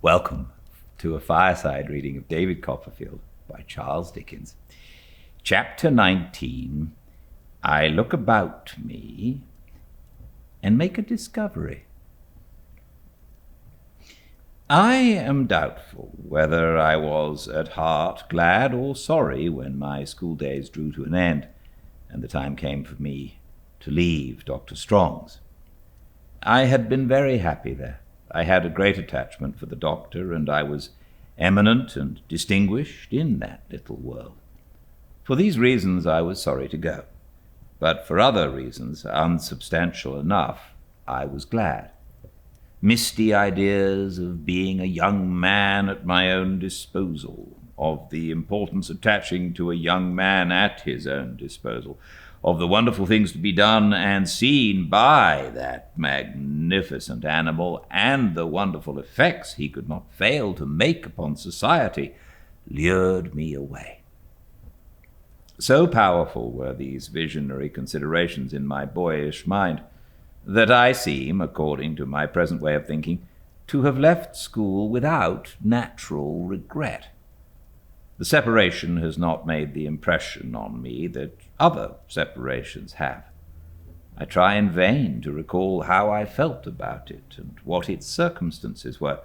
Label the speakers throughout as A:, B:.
A: Welcome to a fireside reading of David Copperfield by Charles Dickens. Chapter 19, I look about me and make a discovery. I am doubtful whether I was at heart glad or sorry when my school days drew to an end, and the time came for me to leave Dr. Strong's. I had been very happy there. I had a great attachment for the doctor, and I was eminent and distinguished in that little world. For these reasons I was sorry to go, but for other reasons, unsubstantial enough, I was glad. Misty ideas of being a young man at my own disposal, of the importance attaching to a young man at his own disposal, of the wonderful things to be done and seen by that magnificent animal, and the wonderful effects he could not fail to make upon society, lured me away. So powerful were these visionary considerations in my boyish mind, that I seem, according to my present way of thinking, to have left school without natural regret. The separation has not made the impression on me that other separations have. I try in vain to recall how I felt about it and what its circumstances were,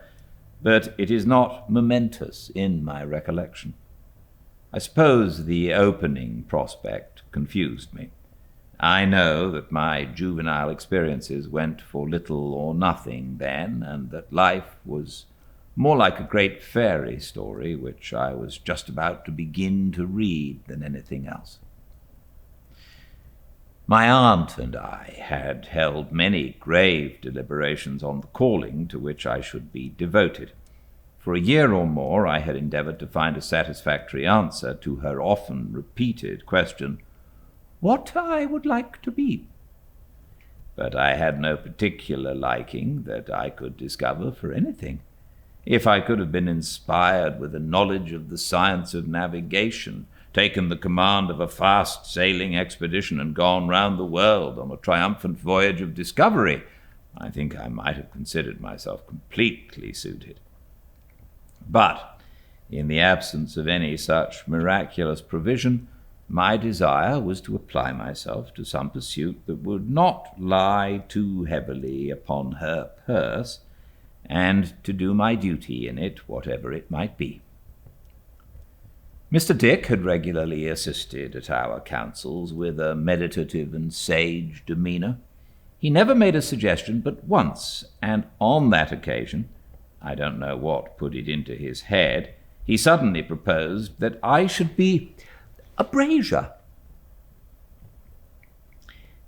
A: but it is not momentous in my recollection. I suppose the opening prospect confused me. I know that my juvenile experiences went for little or nothing then, and that life was more like a great fairy story which I was just about to begin to read than anything else. My aunt and I had held many grave deliberations on the calling to which I should be devoted. For a year or more I had endeavored to find a satisfactory answer to her often repeated question, what I would like to be. But I had no particular liking that I could discover for anything. If I could have been inspired with a knowledge of the science of navigation, taken the command of a fast-sailing expedition, and gone round the world on a triumphant voyage of discovery, I think I might have considered myself completely suited. But, in the absence of any such miraculous provision, my desire was to apply myself to some pursuit that would not lie too heavily upon her purse, and to do my duty in it, whatever it might be. Mr. Dick had regularly assisted at our councils with a meditative and sage demeanour. He never made a suggestion but once, and on that occasion, I don't know what put it into his head, he suddenly proposed that I should be a brazier.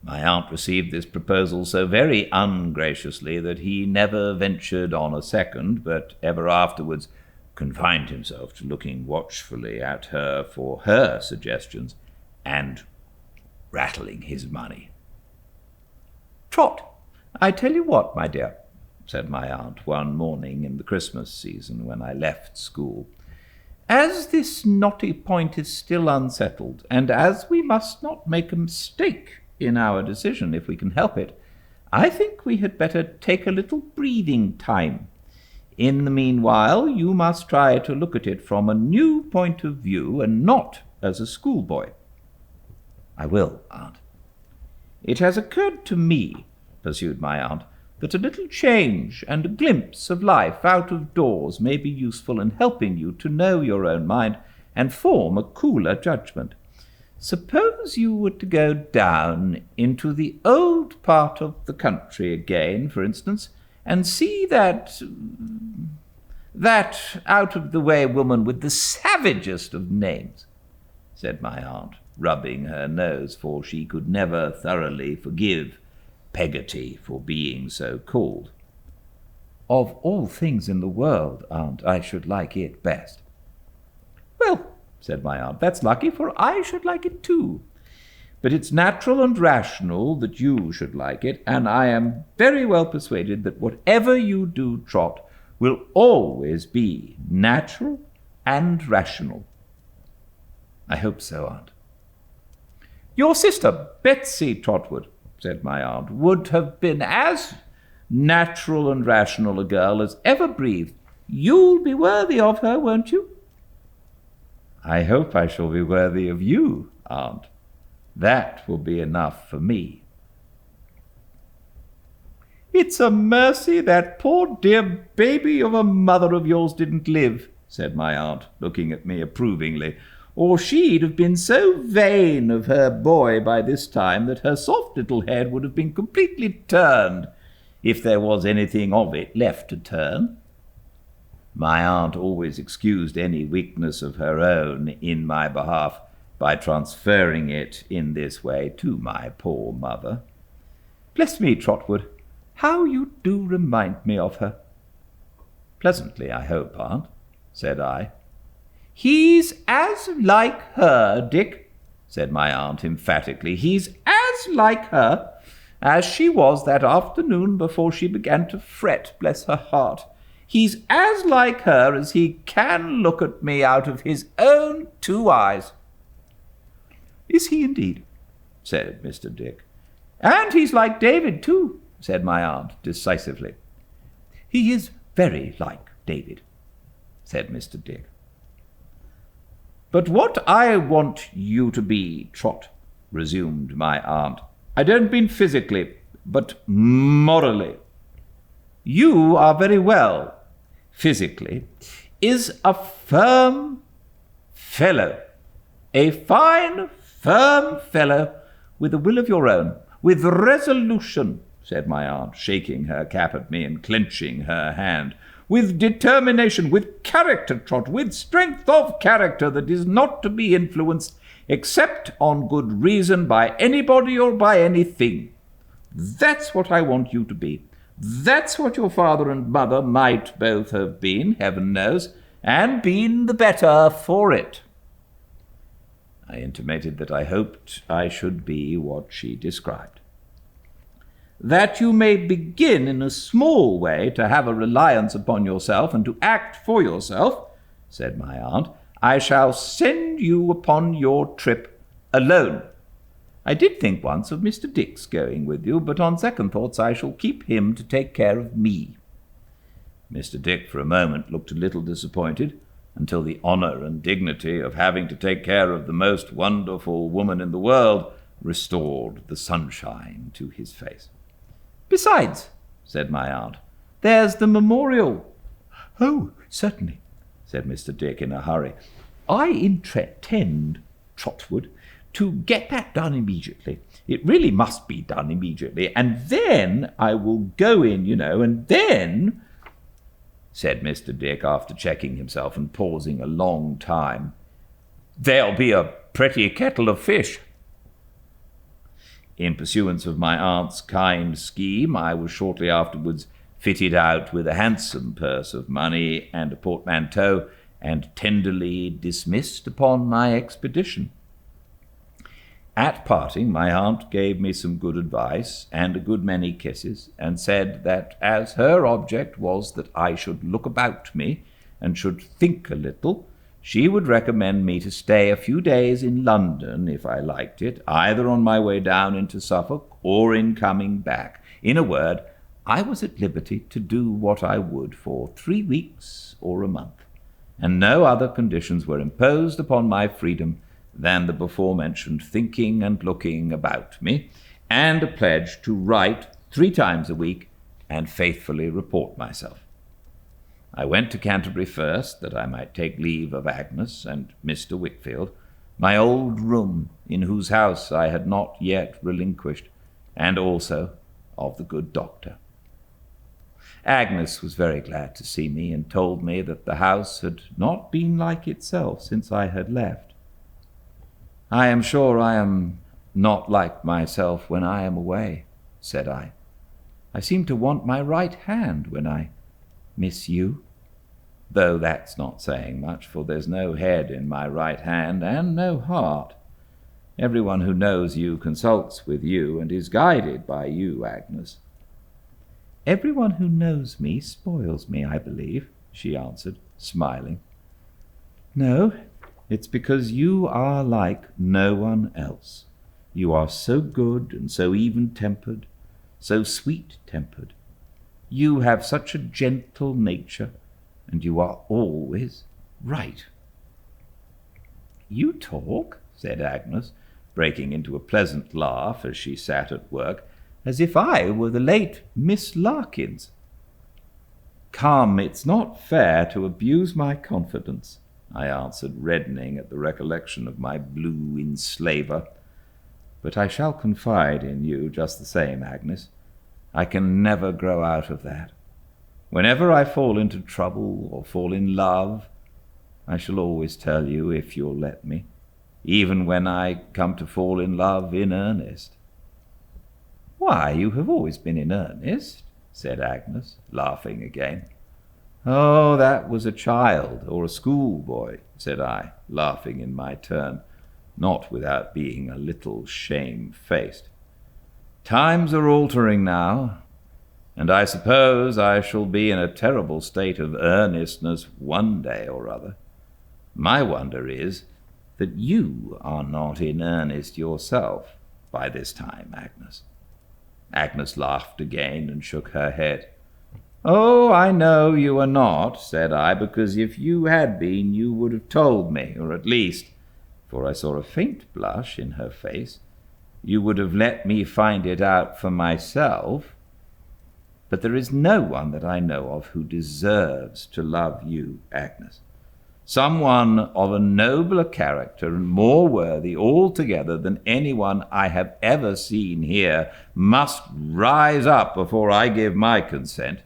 A: My aunt received this proposal so very ungraciously that he never ventured on a second, but ever afterwards confined himself to looking watchfully at her for her suggestions and rattling his money. Trot, I tell you what, my dear, said my aunt one morning in the Christmas season when I left school, as this knotty point is still unsettled, and as we must not make a mistake in our decision if we can help it, I think we had better take a little breathing time. In the meanwhile, you must try to look at it from a new point of view, and not as a schoolboy. I will, aunt. It has occurred to me, pursued my aunt, that a little change and a glimpse of life out of doors may be useful in helping you to know your own mind and form a cooler judgment. Suppose you were to go down into the old part of the country again, for instance, and see that out-of-the-way woman with the savagest of names, said my aunt, rubbing her nose, for she could never thoroughly forgive Peggotty for being so called. Of all things in the world, aunt, I should like it best. Well, said my aunt, that's lucky, for I should like it too. But it's natural and rational that you should like it, and I am very well persuaded that whatever you do, Trot, will always be natural and rational. I hope so, aunt. Your sister, Betsy Trotwood, said my aunt, would have been as natural and rational a girl as ever breathed, You'll be worthy of her, won't you?" "I hope I shall be worthy of you, Aunt. That will be enough for me." "It's a mercy that poor dear baby of a mother of yours didn't live," said my aunt, looking at me approvingly, "or she'd have been so vain of her boy by this time that her soft little head would have been completely turned, if there was anything of it left to turn." My aunt always excused any weakness of her own in my behalf by transferring it in this way to my poor mother. "Bless me, Trotwood, how you do remind me of her." "Pleasantly, I hope, Aunt," said I. "He's as like her, Dick," said my aunt emphatically. "He's as like her as she was that afternoon before she began to fret, bless her heart. He's as like her as he can look at me out of his own 2 eyes." "Is he indeed?" said Mr. Dick. "And he's like David, too," said my aunt decisively. "He is very like David," said Mr. Dick. "But what I want you to be, Trot," resumed my aunt, "I don't mean physically, but morally. You are very well, physically, is a firm fellow, a fine, firm fellow, with a will of your own, with resolution," said my aunt, shaking her cap at me and clenching her hand, "with determination, with character, Trot, with strength of character that is not to be influenced, except on good reason, by anybody or by anything. That's what I want you to be. That's what your father and mother might both have been, heaven knows, and been the better for it." I intimated that I hoped I should be what she described. "That you may begin in a small way to have a reliance upon yourself and to act for yourself," said my aunt, "I shall send you upon your trip alone. I did think once of Mr. Dick's going with you, but on second thoughts I shall keep him to take care of me." Mr. Dick for a moment looked a little disappointed, until the honour and dignity of having to take care of the most wonderful woman in the world restored the sunshine to his face. "Besides," said my aunt, "there's the memorial." "Oh, certainly," said Mr. Dick in a hurry. "I intend, Trotwood, to get that done immediately. It really must be done immediately. And then I will go in, and then," said Mr. Dick, after checking himself and pausing a long time, "there'll be a pretty kettle of fish." In pursuance of my aunt's kind scheme, I was shortly afterwards fitted out with a handsome purse of money and a portmanteau, and tenderly dismissed upon my expedition. At parting, my aunt gave me some good advice and a good many kisses, and said that as her object was that I should look about me and should think a little, she would recommend me to stay a few days in London, if I liked it, either on my way down into Suffolk or in coming back. In a word, I was at liberty to do what I would for 3 weeks or a month, and no other conditions were imposed upon my freedom than the before-mentioned thinking and looking about me, and a pledge to write 3 times a week and faithfully report myself. I went to Canterbury first, that I might take leave of Agnes and Mr. Wickfield, my old room, in whose house I had not yet relinquished, and also of the good doctor. Agnes was very glad to see me, and told me that the house had not been like itself since I had left. "I am sure I am not like myself when I am away," said I. "I seem to want my right hand when I miss you, though that's not saying much, for there's no head in my right hand and no heart. Everyone who knows you consults with you and is guided by you, Agnes." "Everyone who knows me spoils me, I believe," she answered, smiling. "No, it's because you are like no one else. You are so good and so even-tempered, so sweet-tempered. You have such a gentle nature, and you are always right." "You talk," said Agnes, breaking into a pleasant laugh as she sat at work, "as if I were the late Miss Larkins." "Come, it's not fair to abuse my confidence," I answered, reddening at the recollection of my blue enslaver. "But I shall confide in you just the same, Agnes. I can never grow out of that. Whenever I fall into trouble or fall in love, I shall always tell you, if you'll let me, even when I come to fall in love in earnest." "Why, you have always been in earnest," said Agnes, laughing again. "Oh, that was a child or a schoolboy," said I, laughing in my turn, not without being a little shamefaced. "Times are altering now, and I suppose I shall be in a terrible state of earnestness one day or other. My wonder is that you are not in earnest yourself by this time, Agnes." Agnes laughed again and shook her head. "Oh, I know you are not," said I, "because if you had been, you would have told me, or at least," for I saw a faint blush in her face, "you would have let me find it out for myself. But there is no one that I know of who deserves to love you, Agnes. Someone of a nobler character and more worthy altogether than anyone I have ever seen here must rise up before I give my consent.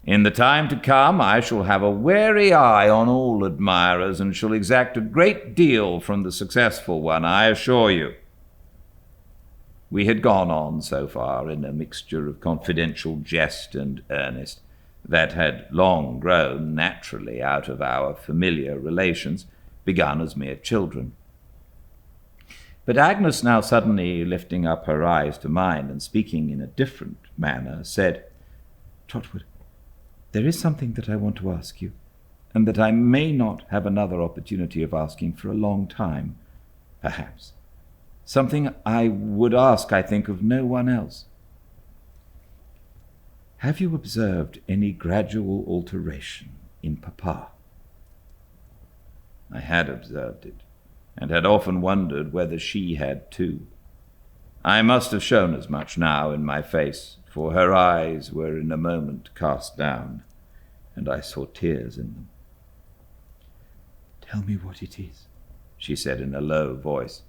A: In the time to come, I shall have a wary eye on all admirers, and shall exact a great deal from the successful one, I assure you." We had gone on so far in a mixture of confidential jest and earnest that had long grown naturally out of our familiar relations, begun as mere children. But Agnes, now suddenly lifting up her eyes to mine and speaking in a different manner, said, "Trotwood, there is something that I want to ask you, and that I may not have another opportunity of asking for a long time, perhaps. Something I would ask, I think, of no one else. Have you observed any gradual alteration in Papa?" I had observed it, and had often wondered whether she had too. I must have shown as much now in my face, for her eyes were in a moment cast down, and I saw tears in them. "Tell me what it is," she said in a low voice.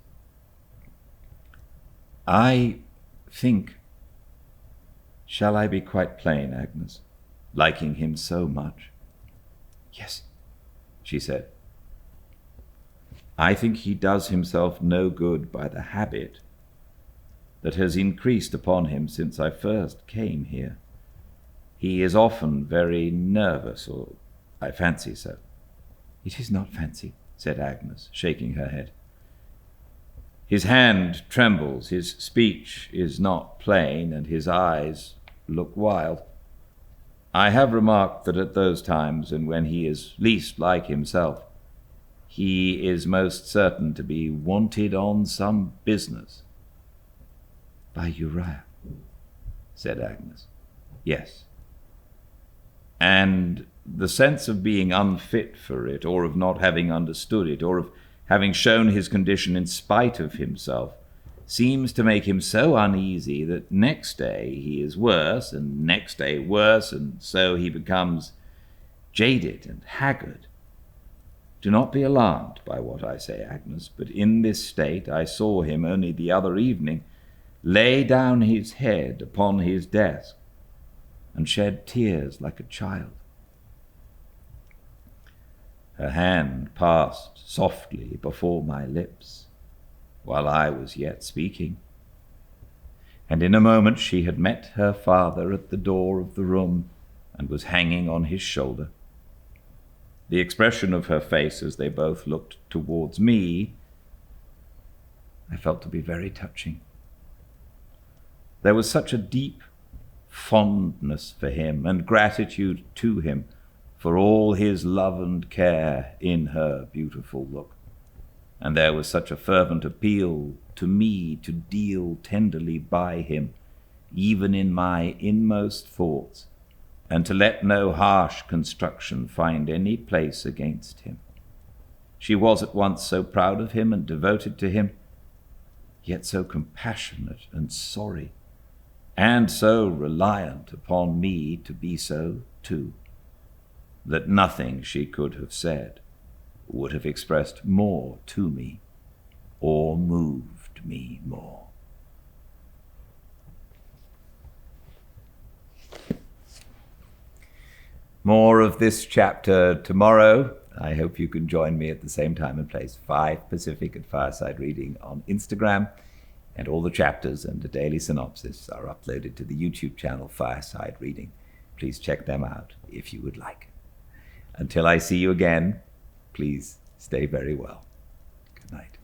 A: "I think, shall I be quite plain, Agnes, liking him so much?" "Yes," she said. "I think he does himself no good by the habit that has increased upon him since I first came here. He is often very nervous, or I fancy so." "It is not fancy," said Agnes, shaking her head. "His hand trembles, his speech is not plain, and his eyes look wild. I have remarked that at those times, and when he is least like himself, he is most certain to be wanted on some business." "By Uriah," said Agnes. "Yes. And the sense of being unfit for it, or of not having understood it, or of having shown his condition in spite of himself, seems to make him so uneasy that next day he is worse, and next day worse, and so he becomes jaded and haggard. Do not be alarmed by what I say, Agnes, but in this state I saw him only the other evening lay down his head upon his desk and shed tears like a child." Her hand passed softly before my lips while I was yet speaking, and in a moment she had met her father at the door of the room and was hanging on his shoulder. The expression of her face as they both looked towards me I felt to be very touching. There was such a deep fondness for him and gratitude to him for all his love and care in her beautiful look, and there was such a fervent appeal to me to deal tenderly by him, even in my inmost thoughts, and to let no harsh construction find any place against him. She was at once so proud of him and devoted to him, yet so compassionate and sorry, and so reliant upon me to be so too, that nothing she could have said would have expressed more to me or moved me more. More of this chapter tomorrow. I hope you can join me at the same time and place, 5 Pacific at Fireside Reading on Instagram, and all the chapters and the daily synopsis are uploaded to the YouTube channel Fireside Reading. Please check them out if you would like. Until I see you again, please stay very well. Good night.